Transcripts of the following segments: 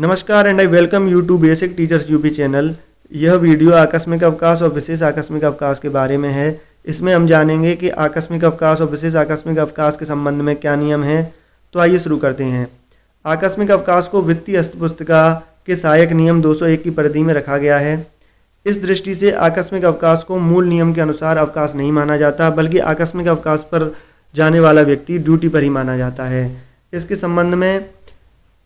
नमस्कार and I welcome you to basic teachers UP channel. यह video आकस्मिक अवकाश और विशेष आकस्मिक अवकाश के बारे में है। इसमें हम जानेंगे कि आकस्मिक अवकाश और विशेष आकस्मिक अवकाश के संबंध में क्या नियम हैं। तो आइए शुरू करते हैं। आकस्मिक अवकाश को वित्तीय पुस्तिका के सहायक नियम 201 की परिधि में रखा गया है। इस दृष्टि से आकस्मिक अवकाश को मूल नियम के अनुसार अवकाश नहीं माना जाता, बल्कि आकस्मिक अवकाश पर जाने वाला व्यक्ति ड्यूटी पर ही माना जाता है। इसके संबंध में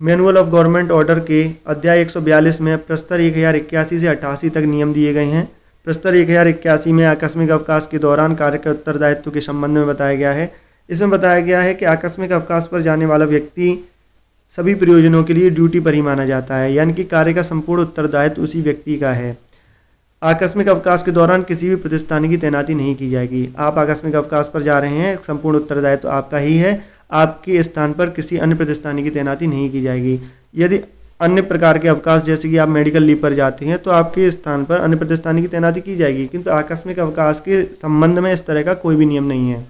मैनुअल ऑफ गवर्नमेंट ऑर्डर के अध्याय 142 में प्रस्तर 1081 से 88 तक नियम दिए गए हैं। प्रस्तर 1081 में आकस्मिक अवकाश के दौरान कार्य के उत्तरदायित्व के संबंध में बताया गया है। इसमें बताया गया है कि आकस्मिक अवकाश पर जाने वाला व्यक्ति सभी प्रयोजनों के लिए ड्यूटी पर ही माना जाता है, यानी कि कार्य का संपूर्ण उत्तरदायित्व उसी व्यक्ति का है। आकस्मिक अवकाश के दौरान किसी भी प्रतिस्थानी की तैनाती नहीं की जाएगी। आप आकस्मिक अवकाश पर जा रहे हैं, संपूर्ण उत्तरदायित्व आपका ही है। आपके स्थान पर किसी अन्य प्रतिस्थानी की तैनाती नहीं की जाएगी। यदि अन्य प्रकार के अवकाश, जैसे कि आप मेडिकल लीव पर जाते हैं, तो आपके स्थान पर अन्य प्रतिस्थानी की तैनाती की जाएगी, किंतु आकस्मिक अवकाश के संबंध में इस तरह का कोई भी नियम नहीं है।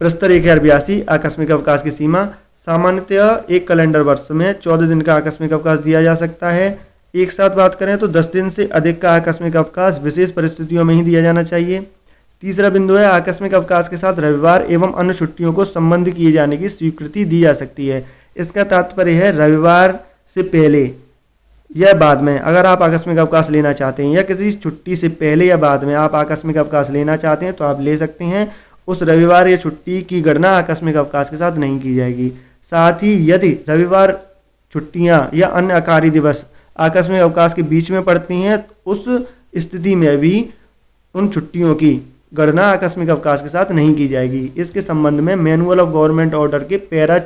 प्रस्तर 1082 आकस्मिक अवकाश की सीमा। सामान्यतः एक कैलेंडर वर्ष में 14 दिन का आकस्मिक अवकाश दिया जा सकता है। एक साथ बात करें तो 10 दिन से अधिक का आकस्मिक अवकाश विशेष परिस्थितियों में ही दिया जाना चाहिए। तीसरा बिंदु है, आकस्मिक अवकाश के साथ रविवार एवं अन्य छुट्टियों को संबद्ध किए जाने की स्वीकृति दी जा सकती है। इसका तात्पर्य है रविवार से पहले या बाद में अगर आप आकस्मिक अवकाश लेना चाहते हैं, या किसी छुट्टी से पहले या बाद में आप आकस्मिक अवकाश लेना चाहते हैं, तो आप ले सकते हैं। उस रविवार या छुट्टी की गणना आकस्मिक अवकाश के साथ नहीं की जाएगी। साथ ही यदि रविवार, छुट्टियां या अन्य आकारी दिवस आकस्मिक अवकाश के बीच में पड़ती हैं, उस स्थिति में भी उन छुट्टियों की गणना आकस्मिक अवकाश के साथ नहीं की जाएगी। इसके संबंध में मैनुअल ऑफ गवर्नमेंट ऑर्डर के पैरा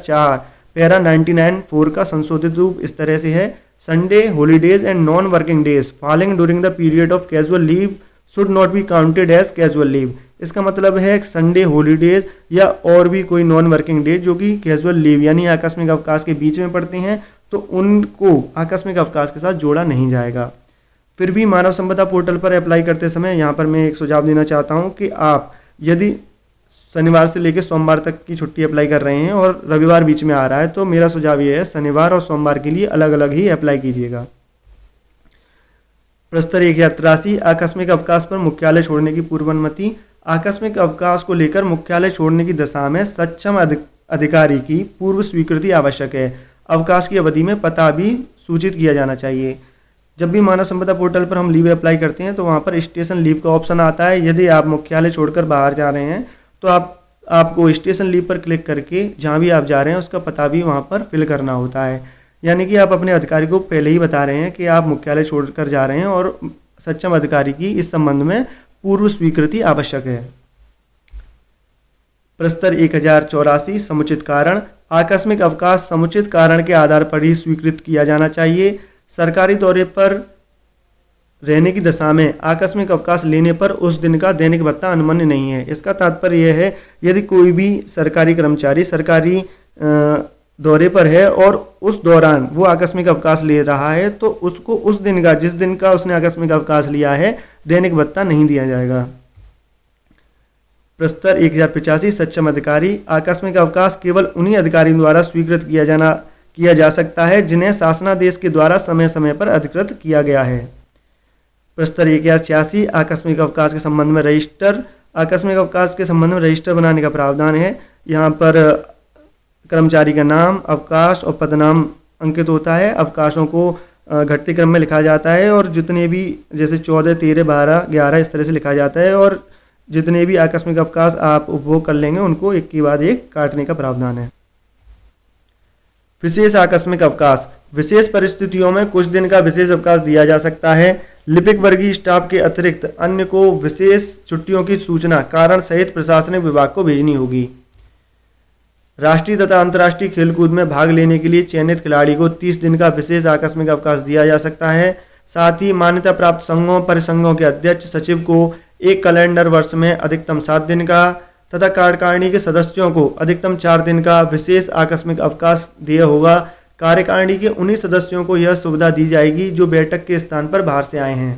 99(4) का संशोधित रूप इस तरह से है। Sunday, holidays and non working days falling during the period of casual leave should not be counted as casual leave. इसका मतलब है संडे, हॉलीडेज या और भी कोई नॉन वर्किंग डेज जो कि कैजुअल लीव यानी आकस्मिक अवकाश के बीच में पड़ते हैं, तो उनको आकस्मिक अवकाश के साथ जोड़ा नहीं जाएगा। फिर भी मानव संपदा पोर्टल पर अप्लाई करते समय यहाँ पर मैं एक सुझाव देना चाहता हूँ कि आप यदि शनिवार से लेकर सोमवार तक की छुट्टी अप्लाई कर रहे हैं और रविवार बीच में आ रहा है, तो मेरा सुझाव ये है शनिवार और सोमवार के लिए अलग अलग ही अप्लाई कीजिएगा। प्रस्तर 1083 आकस्मिक अवकाश पर मुख्यालय छोड़ने की पूर्व अनुमति। आकस्मिक अवकाश को लेकर मुख्यालय छोड़ने की दशा में सक्षम अधिकारी की पूर्व स्वीकृति आवश्यक है। अवकाश की अवधि में पता भी सूचित किया जाना चाहिए। जब भी मानव संपदा पोर्टल पर हम लीव अप्लाई करते हैं, तो वहाँ पर स्टेशन लीव का ऑप्शन आता है। यदि आप मुख्यालय छोड़कर बाहर जा रहे हैं, तो आपको स्टेशन लीव पर क्लिक करके जहाँ भी आप जा रहे हैं उसका पता भी वहाँ पर फिल करना होता है। यानी कि आप अपने अधिकारी को पहले ही बता रहे हैं कि आप मुख्यालय छोड़कर जा रहे हैं और सक्षम अधिकारी की इस संबंध में पूर्व स्वीकृति आवश्यक है। प्रस्तर 1084 समुचित कारण। आकस्मिक अवकाश समुचित कारण के आधार पर ही स्वीकृत किया जाना चाहिए। सरकारी दौरे पर रहने की दशा में आकस्मिक अवकाश लेने पर उस दिन का दैनिक भत्ता अनुमन्य नहीं है। इसका तात्पर्य यह है, यदि कोई भी सरकारी कर्मचारी सरकारी दौरे पर है और उस दौरान वो आकस्मिक अवकाश ले रहा है, तो उसको उस दिन का, जिस दिन का उसने आकस्मिक अवकाश लिया है, दैनिक भत्ता नहीं दिया जाएगा। प्रस्तर 1085 सक्षम अधिकारी। आकस्मिक अवकाश केवल उन्हीं अधिकारियों द्वारा स्वीकृत किया जा सकता है जिन्हें शासनादेश के द्वारा समय समय पर अधिकृत किया गया है। प्रस्तर 1086 आकस्मिक अवकाश के संबंध में रजिस्टर। आकस्मिक अवकाश के संबंध में रजिस्टर बनाने का प्रावधान है। यहाँ पर कर्मचारी का नाम, अवकाश और पदनाम अंकित होता है। अवकाशों को घटते क्रम में लिखा जाता है और जितने भी, जैसे 14, 13, 12, 11 इस तरह से लिखा जाता है, और जितने भी आकस्मिक अवकाश आप उपभोग कर लेंगे उनको एक के बाद एक काटने का प्रावधान है। विशेष आकस्मिक अवकाश। विशेष परिस्थितियों में कुछ दिन का विशेष अवकाश दिया जा सकता है। लिपिक वर्गीय स्टाफ के अतिरिक्त अन्य को विशेष छुट्टियों की सूचना कारण सहित प्रशासनिक विभाग को भेजनी होगी। राष्ट्रीय तथा अंतर्राष्ट्रीय खेलकूद में भाग लेने के लिए चयनित खिलाड़ी को 30 दिन का विशेष आकस्मिक अवकाश दिया जा सकता है। साथ ही मान्यता प्राप्त संघों, परिसंघों के अध्यक्ष, सचिव को एक कैलेंडर वर्ष में अधिकतम 7 दिन का तथा कार्यकारिणी के सदस्यों को अधिकतम 4 दिन का विशेष आकस्मिक अवकाश दिया होगा। कार्यकारिणी के उन्हीं सदस्यों को यह सुविधा दी जाएगी जो बैठक के स्थान पर बाहर से आए हैं।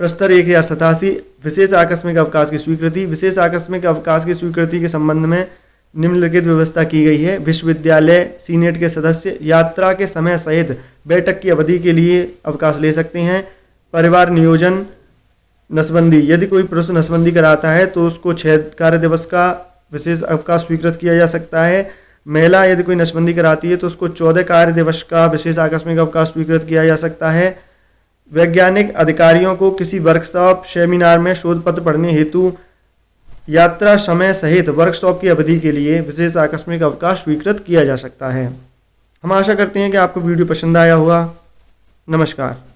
प्रस्तर 1087 विशेष आकस्मिक अवकाश की स्वीकृति। विशेष आकस्मिक अवकाश की स्वीकृति के संबंध में निम्नलिखित व्यवस्था की गई है। विश्वविद्यालय सीनेट के सदस्य यात्रा के समय सहित बैठक की अवधि के लिए अवकाश ले सकते हैं। परिवार नियोजन नसबंदी, यदि कोई पुरुष नसबंदी कराता है तो उसको 6 कार्य दिवस का विशेष अवकाश स्वीकृत किया जा सकता है। महिला यदि कोई नसबंदी कराती है तो उसको 14 कार्य दिवस का विशेष आकस्मिक अवकाश स्वीकृत किया जा सकता है। वैज्ञानिक अधिकारियों को किसी वर्कशॉप सेमिनार में शोध पत्र पढ़ने हेतु यात्रा समय सहित वर्कशॉप की अवधि के लिए विशेष आकस्मिक अवकाश स्वीकृत किया जा सकता है। हम आशा करते हैं कि आपको वीडियो पसंद आया होगा। नमस्कार।